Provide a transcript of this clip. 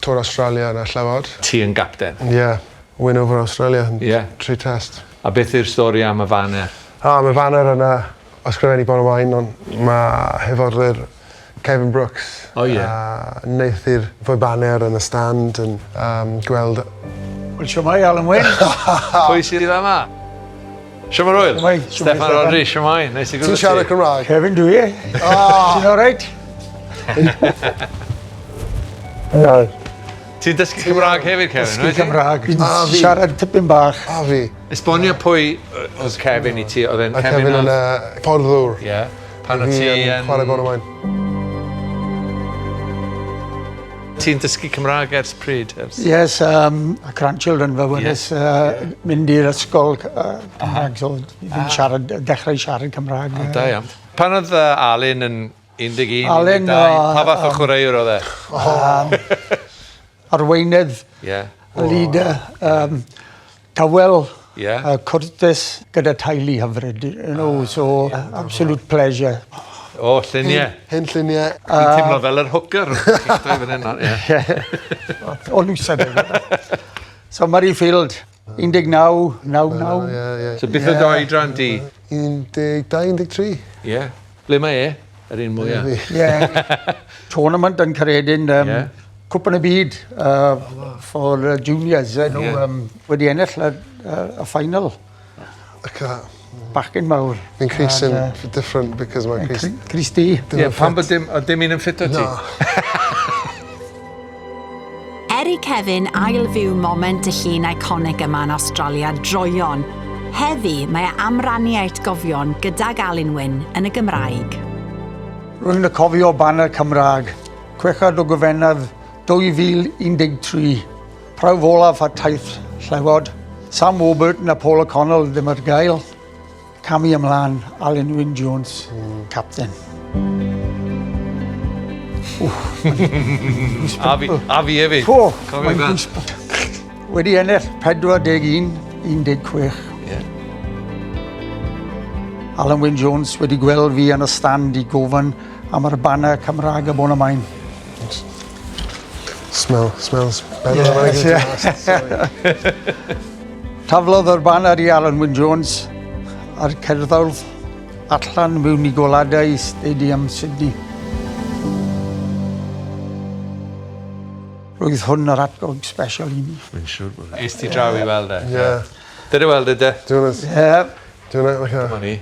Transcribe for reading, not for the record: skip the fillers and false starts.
Tôr Australia yn y Llewod. Ti yn gapten? Ie, win over Australia yn Ie. 3 test. A beth yw'r stori am y faner? Mae faner yna ysgrifennu bon o wain, ond mae hyfodwyr Kevin Brooks. O ie. Wneith i'r fwy baner yn y stand yn gweld... Wel, siwmai, Alun Wyn. Pwy sydd i yma? Siwmai Rwyl? Siwmai, Steffan Rodri, siwmai. Neis i gwrdd Ti'n siarad Cymraeg? Kevin, dwi e? Ti'n all right? Ti'n dysgu Cymraeg hefyd, Kevin? Dysgu Cymraeg. fi. Siarad tipyn bach. A fi. Esbonio pwy oedd Kevin i ti? Oedd e'n Kevin yn ffordd ddŵr. Ie. Pan o ti yn... chwarae bon o wain. Ti'n dysgu Cymraeg ers pryd? Yes, grandchildren fy wynnes mynd i'r ysgol Cymraeg, so fi'n dechrau siarad Cymraeg. Da iawn. Pan oedd Alun yn 11, Alun, 12, pa fath o chwaraewr oedd e? Arweinydd, leader, tawel, cwrtys gyda teulu hyfryd, so absolute pleasure. O, lluniau. Hyn lluniau. Fi'n teimlo fel yr hwcer. O, lwysad. So, Murrayfield, 19, 9. So, beth oedd oedran di? 12, 13. Ie. Ble mae e? Yr un mwyaf. Ie. Tournament yn Caredin, Cwpan y Byd for juniors, wedi ennill y final. Bachgen mawr. Fi'n Cris yn different because mae Cris... Cris di. Ie, pan bod dim un yn ffit o ti? I Kevin ail-fyw moment y llun iconic yma yn Australia droion. Heddi mae am rannu Atgofion gyda Alun Wyn yn y Gymraeg. Rwy'n cofio banner Cymraeg. 6 o Gorffennaf 2013. Prawf olaf a taith Llewod. Sam Warburton a Paul O'Connell ddim ar gael. Camu ymlaen, Alun Wyn Jones, captain. A fi hefyd. Mae'n gwysbod. Wedi ennill 41, 16. Alun Wyn Jones wedi gweld fi yn y stand i gofyn am yr banner Cymraeg a bon y maen. Smells better. Taflodd yr banner i Alun Wyn Jones a'r cerddorf allan mewn i goladau Stadium Sydney. Roedd hwn yr atgog special i mi. Mae'n siŵr bod. Est ti draw i weld e? Ie. Dyna weld e de? Dwi'n Ie. like Dyma ni.